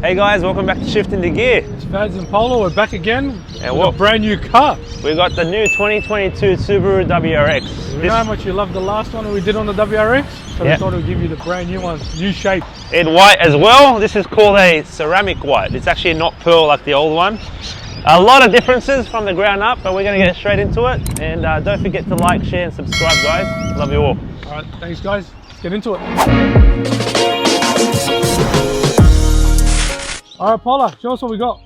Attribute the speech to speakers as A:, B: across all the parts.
A: Hey guys, welcome back to Shifting the Gear.
B: It's Vads and Polo, we're back again
A: And
B: with a brand new car.
A: We got the new 2022 Subaru WRX.
B: You know how much you loved the last one we did on the WRX? So we thought we'd give you the brand new one, new shape.
A: In white as well. This is called a ceramic white. It's actually not pearl like the old one. A lot of differences from the ground up, but we're going to get straight into it. And don't forget to like, share and subscribe, guys. Love you all.
B: Alright, thanks guys. Let's get into it. Alright Polo, show us what we got.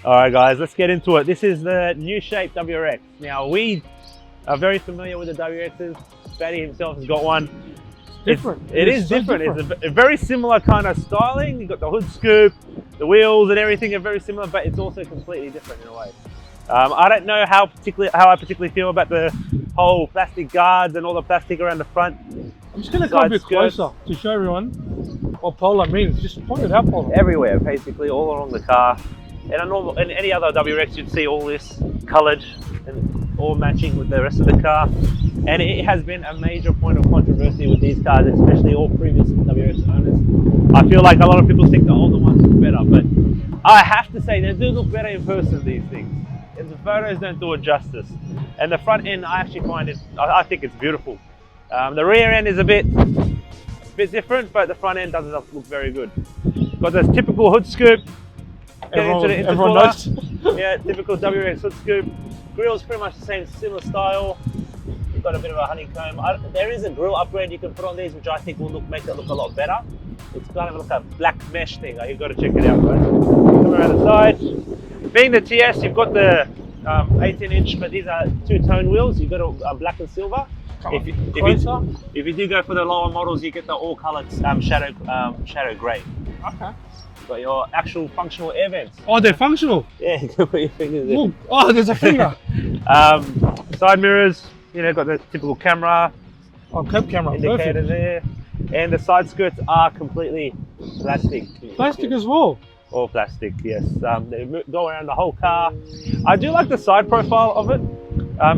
A: Alright guys, let's get into it. This is the new shape WRX. Now we are very familiar with the WRXs. Fatty himself has got one.
B: Different.
A: It is different. It's a very similar kind of styling. You've got the hood scoop, the wheels and everything are very similar, but it's also completely different in a way. I don't know how I particularly feel about the whole plastic guards and all the plastic around the front.
B: I'm just going to come a bit closer to show everyone what Polo means. Just point it out, Polo.
A: Everywhere, basically, all along the car. And any other WRX, you'd see all this coloured and all matching with the rest of the car. And it has been a major point of controversy with these cars, especially all previous WRX owners. I feel like a lot of people think the older ones look better, but I have to say they do look better in person, these things. And the photos don't do it justice. And the front end, I actually find it, I think it's beautiful. The rear end is a bit different, but the front end doesn't look very good. Got this typical hood scoop.
B: Everyone knows.
A: Yeah, typical WRX hood scoop. Grill's pretty much the same, similar style. You've got a bit of a honeycomb. There is a grill upgrade you can put on these, which I think will make it look a lot better. It's kind of like a black mesh thing. You've got to check it out, guys. Come around the side. Being the TS, you've got the 18-inch, but these are two-tone wheels. You've got a black and silver. If you do go for the lower models, you get the all-coloured shadow grey.
B: Okay.
A: You've got your actual functional air vents.
B: Oh, they're functional?
A: Yeah, you can put your fingers in.
B: Oh, there's a finger.
A: Side mirrors, got the typical camera.
B: Oh, camera,
A: indicator
B: perfect.
A: there. And the side skirts are completely plastic.
B: Plastic as well?
A: All plastic, yes. They go around the whole car. I do like the side profile of it.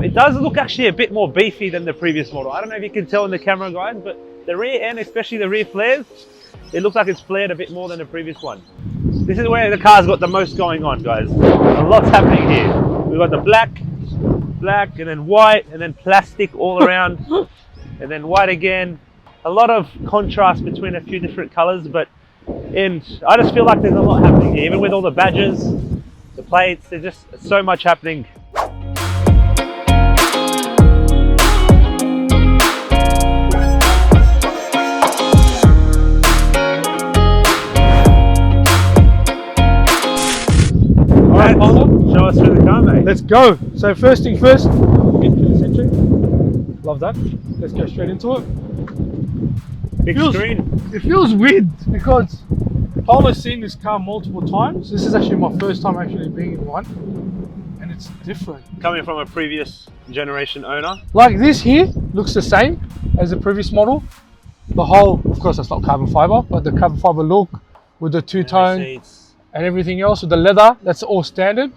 A: It does look actually a bit more beefy than the previous model. I don't know if you can tell in the camera, guys, but the rear end, especially the rear flares, it looks like it's flared a bit more than the previous one. This is where the car's got the most going on, guys. A lot's happening here. We've got the black, and then white, and then plastic all around, and then white again. A lot of contrast between a few different colors, and I just feel like there's a lot happening here. Even with all the badges, the plates, there's just so much happening. Alright, Polo, show us through the car, mate.
B: Let's go. So first thing first, centric. Love that. Let's go straight into it.
A: Big screen.
B: It feels weird because Polo's seen this car multiple times. This is actually my first time actually being in one, and it's different.
A: Coming from a previous generation owner.
B: Like this here looks the same as the previous model. The whole, of course, that's not carbon fiber, but the carbon fiber look with the two-tone and everything else with the leather, that's all standard.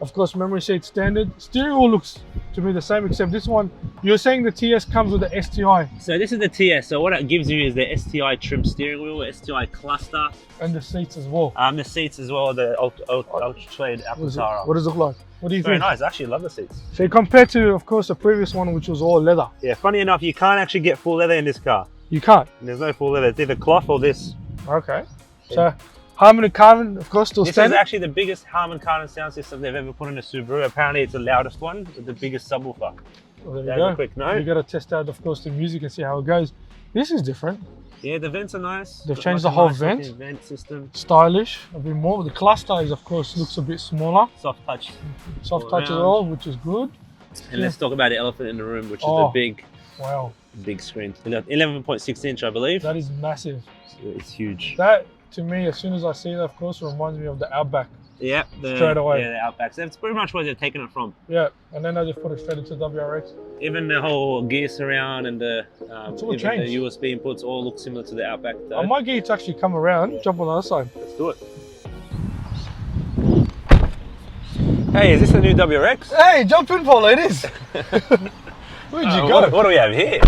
B: Of course, memory seat standard. Steering wheel looks to me the same, except this one, you're saying the TS comes with the STI.
A: So this is the TS, so what it gives you is the STI trim steering wheel, STI cluster.
B: And the seats as well.
A: The seats as well, the ultra-trade Alcantara.
B: What does it look like? What do you think?
A: Very nice, I actually love the seats.
B: So compared to, of course, the previous one, which was all leather.
A: Yeah, funny enough, you can't actually get full leather in this car.
B: You can't?
A: There's no full leather, it's either cloth or this.
B: Okay. So Harman Kardon, of course, still standard.
A: This is actually the biggest Harman Kardon sound system they've ever put in a Subaru. Apparently it's the loudest one, with the biggest subwoofer.
B: Well, there you go.
A: A quick note.
B: You got to test out, of course, the music and see how it goes. This is different.
A: Yeah, the vents are nice.
B: They've changed the whole vent
A: system.
B: Stylish, a bit more. The cluster is, of course, looks a bit smaller.
A: Soft touch.
B: Soft touch as well, which is good.
A: And let's talk about the elephant in the room, which is the big screen. 11.6 inch, I believe.
B: That is massive.
A: It's huge.
B: That, to me, as soon as I see that, of course, it reminds me of the Outback.
A: Yeah,
B: straight away.
A: Yeah, the Outbacks. That's pretty much where they're taking it from.
B: Yeah, and then I just put it straight into WRX.
A: Even the whole gear surround and the
B: changed.
A: The USB inputs all look similar to the Outback.
B: I might get you to actually come around, jump on the other side.
A: Let's do it. Hey, is this a new WRX?
B: Hey, jump in, Polo, it is. Where'd you go?
A: What do we have here?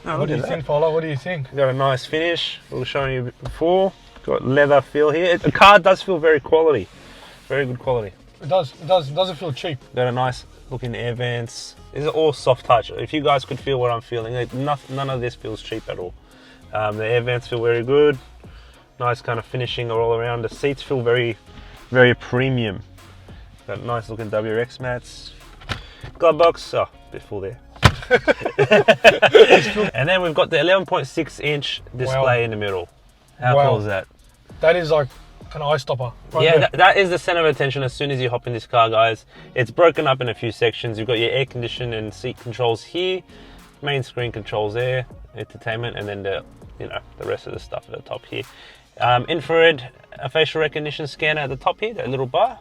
B: What do you think, Polo? What do you think?
A: Got a nice finish. We were showing you before. Got leather feel here. The car does feel very quality. Very good quality.
B: It does. It does. It doesn't feel cheap.
A: Got a nice looking air vents. These are all soft touch. If you guys could feel what I'm feeling, none of this feels cheap at all. The air vents feel very good. Nice kind of finishing all around. The seats feel very, very premium. Got nice looking WRX mats. Glove box, oh, a bit full there. And then we've got the 11.6 inch display in the middle. How cool is that?
B: That is like an eye stopper. Right
A: yeah, that is the center of attention as soon as you hop in this car, guys. It's broken up in a few sections. You've got your air condition and seat controls here, main screen controls there, entertainment, and then the rest of the stuff at the top here. Infrared facial recognition scanner at the top here, that little bar.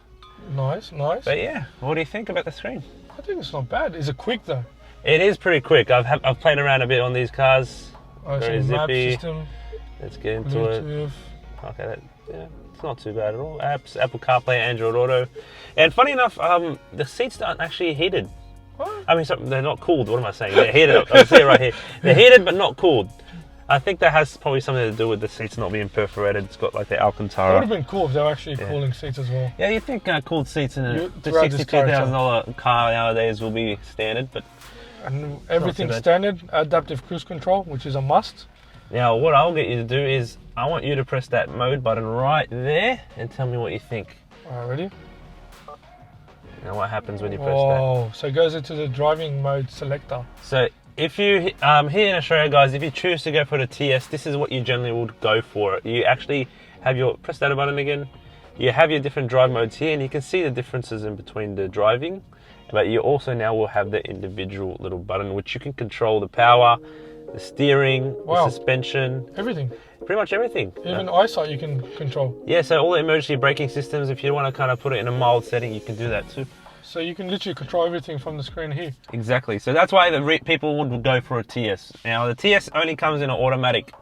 B: Nice, nice.
A: But yeah, what do you think about the screen?
B: I think it's not bad. Is it quick though?
A: It is pretty quick. I've played around a bit on these cars. Very zippy.
B: Map system.
A: Let's get into
B: Bluetooth.
A: it. Okay, it's not too bad at all. Apps, Apple CarPlay, Android Auto. And funny enough, the seats aren't actually heated.
B: What?
A: I mean, they're not cooled. What am I saying? They're heated. I can see it right here. They're heated but not cooled. I think that has probably something to do with the seats not being perforated. It's got like the Alcantara.
B: It would have been cool if they were actually cooling seats as well.
A: Yeah, you'd think cooled seats in the
B: throughout
A: $62,000 car nowadays will be standard, but
B: and everything's standard. Adaptive cruise control, which is a must.
A: Now, what I'll get you to do is I want you to press that mode button right there and tell me what you think.
B: Alright, ready?
A: Now, what happens when you press that?
B: Oh, so it goes into the driving mode selector.
A: So if you, here in Australia, guys, if you choose to go for the TS, this is what you generally would go for. You actually have your, press that button again, you have your different drive modes here, and you can see the differences in between the driving, but you also now will have the individual little button, which you can control the power, the steering, the suspension.
B: Everything.
A: Pretty much everything.
B: Even eyesight you can control.
A: Yeah, so all the emergency braking systems, if you want to kind of put it in a mild setting, you can do that too.
B: So you can literally control everything from the screen here.
A: Exactly. So that's why people would go for a TS. Now the TS only comes in an automatic,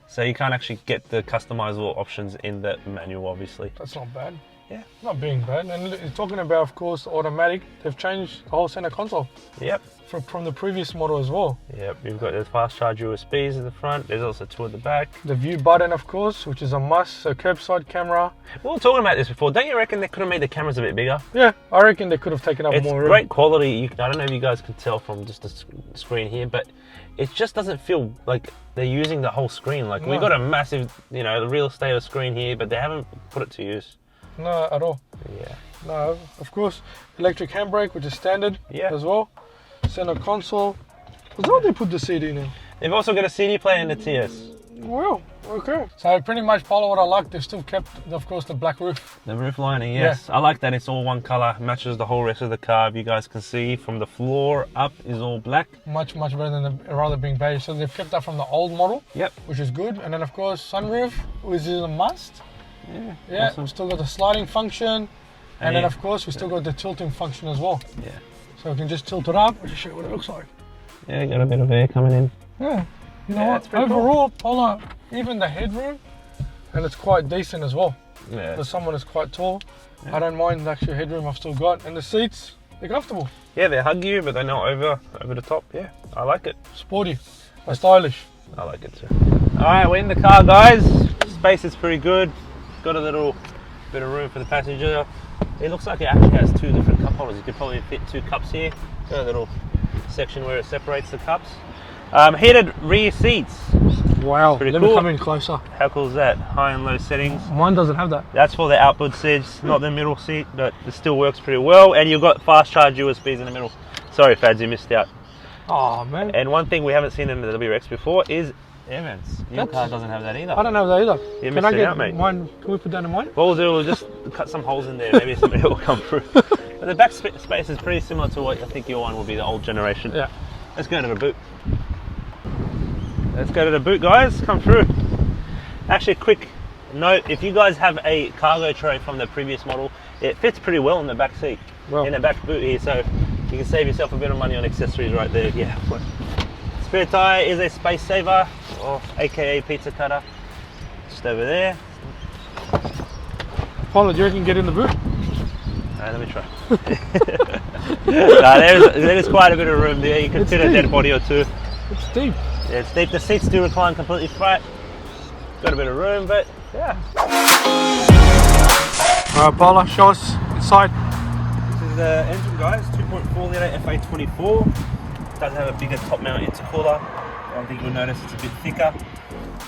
A: so you can't actually get the customizable options in the manual, obviously.
B: That's not bad.
A: Yeah.
B: Not being bad. And talking about, of course, the automatic, they've changed the whole center console.
A: Yep.
B: From the previous model as well.
A: Yep, you've got the fast charge USBs in the front. There's also two at the back.
B: The view button, of course, which is a must. So curbside camera.
A: We were talking about this before. Don't you reckon they could have made the cameras a bit bigger?
B: Yeah, I reckon they could have taken up more room.
A: It's great quality. I don't know if you guys can tell from just the screen here, but it just doesn't feel like they're using the whole screen. Like we've got a massive, the real estate of screen here, but they haven't put it to use.
B: No, at all.
A: Yeah.
B: No, of course, electric handbrake, which is standard as well. Center console. Is that what they put the CD in?
A: They've also got a CD player in the TS.
B: Well, okay. So I pretty much follow what I like. They've still kept, of course, the black roof.
A: The roof lining, yes. Yeah. I like that it's all one color, matches the whole rest of the car. If you guys can see, from the floor up is all black.
B: Much better than rather being beige. So they've kept that from the old model. Yep. Which is good. And then, of course, sunroof, which is a must.
A: Yeah.
B: Yeah. Awesome. We've still got the sliding function. And then, of course, we still got the tilting function as well. Yeah. So we can just tilt it up. I'll just show you what it looks like.
A: Yeah, got a bit of air coming in.
B: Yeah. You know what? Overall, cool. Even the headroom, and it's quite decent as well. Yeah. For someone that's quite tall, I don't mind the actual headroom I've still got. And the seats, they're comfortable.
A: Yeah, they hug you, but they're not over the top. Yeah, I like it.
B: Sporty, stylish.
A: I like it too. All right, we're in the car, guys. Space is pretty good. Got a little bit of room for the passenger. It looks like it actually has two different cup holders. You could probably fit two cups here. Got a little section where it separates the cups. Heated rear seats.
B: Wow,
A: pretty
B: let
A: cool.
B: me come in closer.
A: How cool is that? High and low settings.
B: Mine doesn't have that.
A: That's for the outboard seats, not the middle seat, but it still works pretty well. And you've got fast charge USBs in the middle. Sorry, Fads, you missed out.
B: Oh man.
A: And one thing we haven't seen in the WRX before is air vents. Your car doesn't have that either.
B: I don't have that either.
A: You're missing out, mate.
B: Mine, can we put down in mine?
A: What we'll do, we'll just cut some holes in there. Maybe somebody will come through. But the back space is pretty similar to what I think your one will be, the old generation.
B: Yeah.
A: Let's go to the boot. Let's go to the boot, guys. Come through. Actually, quick note, if you guys have a cargo tray from the previous model, it fits pretty well in the back seat, in the back boot here, so you can save yourself a bit of money on accessories right there. Yeah. Spare tire is a space saver, or aka pizza cutter, just over there.
B: Paula, do you reckon get in the boot?
A: Alright, let me try. There is quite a bit of room there. You can fit a dead body or two.
B: It's deep.
A: Yeah, it's deep. The seats do recline completely flat. Got a bit of room, but Yeah.
B: Alright, Paula, show us inside.
A: This is the engine, guys. 2.4 litre FA24. It does have a bigger top mount intercooler. I think you'll notice it's a bit thicker.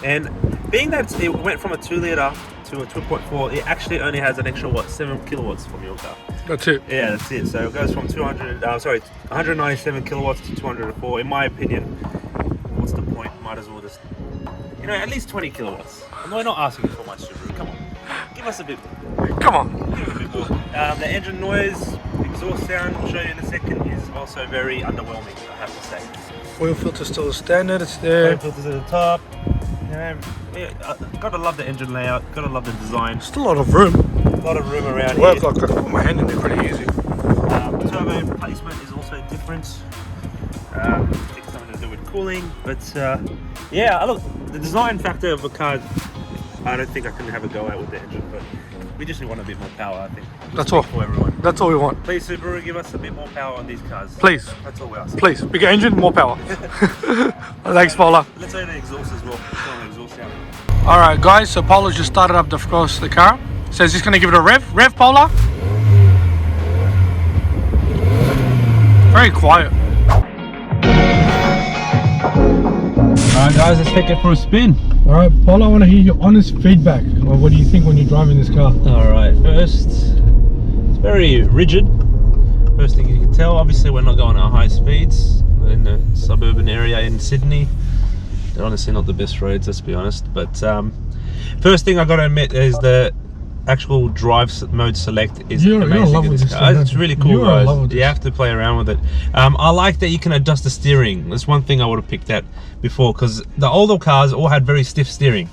A: And being that it went from a 2 litre to a 2.4, it actually only has an extra 7 kilowatts from your car.
B: That's it.
A: Yeah, that's it. So it goes from 197 kilowatts to 204. In my opinion, what's the point? Might as well just, at least 20 kilowatts. We're not asking for much, Subaru. Come on, give us a bit more.
B: Come on.
A: Give us a bit more. The engine noise, exhaust sound, I'll show you in a second, is also very underwhelming, I have to say.
B: Oil filter still standard, it's there.
A: Oil filters at the top. Gotta love the engine layout, gotta love the design.
B: Still a lot of room.
A: A lot of room around
B: To work
A: here.
B: like I can put my hand in there pretty easy.
A: Turbo placement is also different. I think it's something to do with cooling, but yeah, look, the design factor of the car, I don't think I can have a go at with the engine, but we just want a bit more power, I think.
B: That's all.
A: For everyone.
B: That's all we want.
A: Please, Subaru, give us a bit more power on these cars.
B: Please.
A: That's all we ask.
B: Please. Bigger engine, more power. Thanks, Paula.
A: Let's own the exhaust as well. Let's own the exhaust sound.
B: Alright, guys, so Paula's just started up the car. Says he's going to give it a rev. Rev, Paula. Very quiet.
A: Alright, guys, let's take it for a spin.
B: Alright, Paula, I want to hear your honest feedback. Well, what do you think when you're driving this car?
A: Alright, first, it's very rigid. First thing you can tell, obviously we're not going at high speeds in the suburban area in Sydney. They're honestly not the best roads, let's be honest. But first thing I got to admit is the actual drive mode select is amazing in this car. It's really cool, guys. You have to play around with it. I like that you can adjust the steering. That's one thing I would have picked at before, because the older cars all had very stiff steering.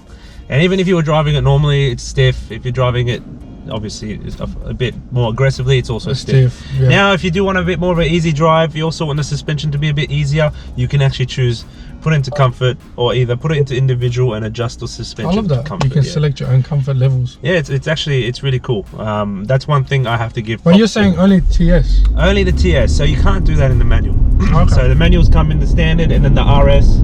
A: And even if you were driving it normally, it's stiff. If you're driving it obviously a bit more aggressively, it's also stiff. Yeah. Now if you do want a bit more of an easy drive, you also want the suspension to be a bit easier, you can actually choose put it into comfort or either put it into individual and adjust the suspension.
B: I love that.
A: To comfort.
B: You can select your own comfort levels.
A: Yeah, it's really cool. That's one thing I have to give.
B: But you're saying only TS? Only
A: the TS, so you can't do that in the manual.
B: Okay.
A: So the manuals come in the standard and then the RS,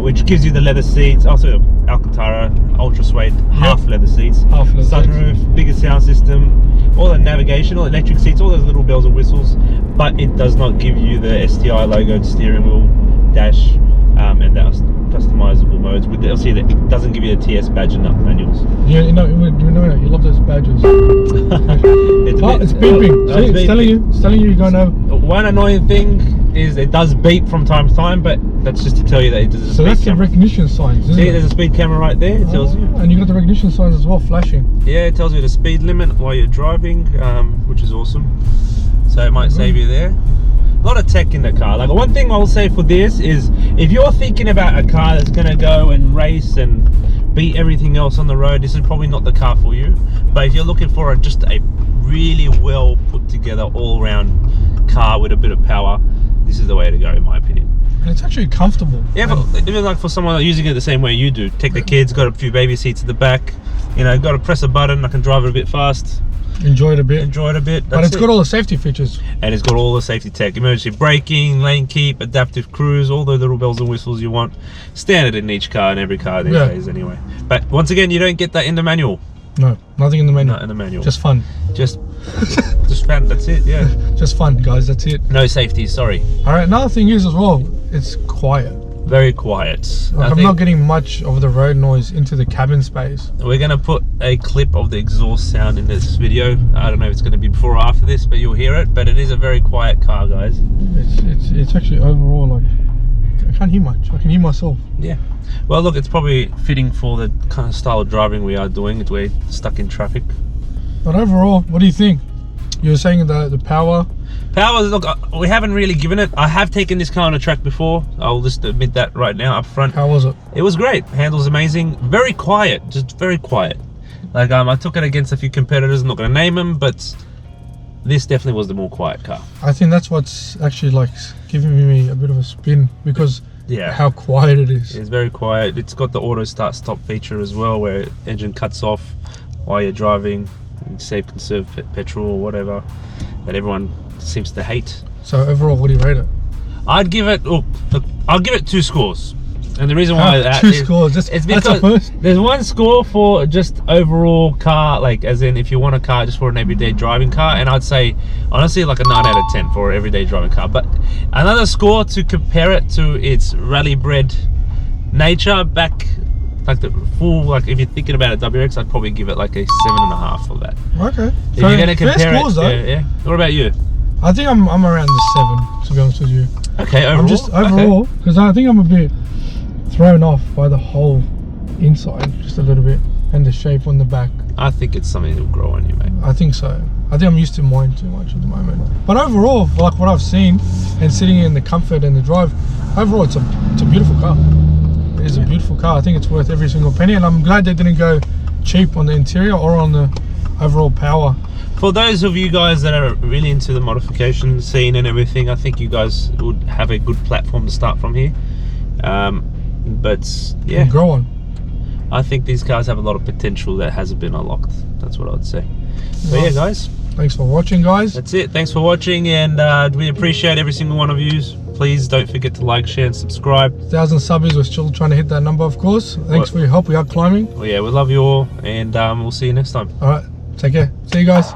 A: which gives you the leather seats, also Alcantara, ultra suede, half leather seats, sunroof, bigger sound system, all the navigation, all the electric seats, all those little bells and whistles, but it does not give you the STI logoed steering wheel, dash, and those customizable modes. You'll see that it doesn't give you a TS badge in the manuals.
B: Yeah, you love those badges. It's beeping. See, it's telling you you're going to.
A: One annoying thing is it does beep from time to time, but that's just to tell you that it does a speed camera. So that's the
B: recognition signs, isn't it?
A: See, there's a speed camera right there, it tells you.
B: And you got the recognition signs as well, flashing.
A: Yeah, it tells you the speed limit while you're driving, which is awesome. So it might save you there. A lot of tech in the car. Like, one thing I'll say for this is, if you're thinking about a car that's going to go and race and beat everything else on the road, this is probably not the car for you. But if you're looking for just a really well put together all-round car with a bit of power, this is the way to go, in my opinion.
B: And it's actually comfortable.
A: Yeah, but even like for someone using it the same way you do, take the kids, got a few baby seats at the back, got to press a button, I can drive it a bit fast. Enjoy it a bit.
B: But it's got all the safety features.
A: And it's got all the safety tech. Emergency braking, lane keep, adaptive cruise, all the little bells and whistles you want. Standard in each car and every car these days anyway. But once again, you don't get that in the manual.
B: No, nothing in the manual.
A: Not in the manual.
B: Just fun.
A: Just fun, that's it, yeah.
B: Just fun, guys, that's it.
A: No safety, sorry.
B: Alright, another thing is as well, it's quiet.
A: Very quiet.
B: Like, I'm not getting much of the road noise into the cabin space.
A: We're going to put a clip of the exhaust sound in this video. I don't know if it's going to be before or after this, but you'll hear it. But it is a very quiet car, guys.
B: It's actually overall, like, I can't hear much. I can hear myself.
A: Yeah. Well, look, it's probably fitting for the kind of style of driving we are doing. We're stuck in traffic.
B: But overall, what do you think? You were saying the power.
A: Look, we haven't really given it. I have taken this car on a track before. I'll just admit that right now up front.
B: How was it?
A: It was great. Handles amazing. Very quiet. Just very quiet. Like, I took it against a few competitors. I'm not going to name them, but this definitely was the more quiet car.
B: I think that's what's actually like giving me a bit of a spin, because how quiet it is.
A: It's very quiet. It's got the auto start stop feature as well, where engine cuts off while you're driving. Save, conserve petrol or whatever that everyone seems to hate.
B: So overall, what do you rate it?
A: I'd give it, I'll give it 2 scores. And the reason why that
B: two
A: is,
B: scores. Just,
A: it's
B: that's a
A: because
B: first.
A: there's one score for just overall car, like as in if you want a car just for an everyday driving car, and I'd say honestly like a 9 out of 10 for an everyday driving car. But another score to compare it to its rally bred nature, back like the full, like if you're thinking about a WRX, I'd probably give it like a 7.5 for that.
B: Okay.
A: If you're going to compare
B: scores,
A: it,
B: though.
A: yeah. What about you?
B: I think I'm around the 7, to be honest with you.
A: Okay, overall.
B: I'm just overall, because I think I'm a bit thrown off by the whole inside, just a little bit, and the shape on the back.
A: I think it's something that'll grow on you, mate.
B: I think so. I think I'm used to mine too much at the moment. But overall, like what I've seen, and sitting in the comfort and the drive, overall it's a beautiful car. It is a beautiful car. I think it's worth every single penny, and I'm glad they didn't go cheap on the interior or on the overall power.
A: For those of you guys that are really into the modification scene and everything, I think you guys would have a good platform to start from here. But yeah,
B: And grow on.
A: I think these cars have a lot of potential that hasn't been unlocked. That's what I would say. So yeah, guys,
B: Thanks for watching, guys.
A: that's it. Thanks for watching, and we appreciate every single one of you. Please don't forget to like, share, and subscribe.
B: 1,000 subbies. We're still trying to hit that number, of course. Thanks for your help. We are climbing.
A: Well, yeah, we love you all, and we'll see you next time.
B: All right. Take care. See you guys.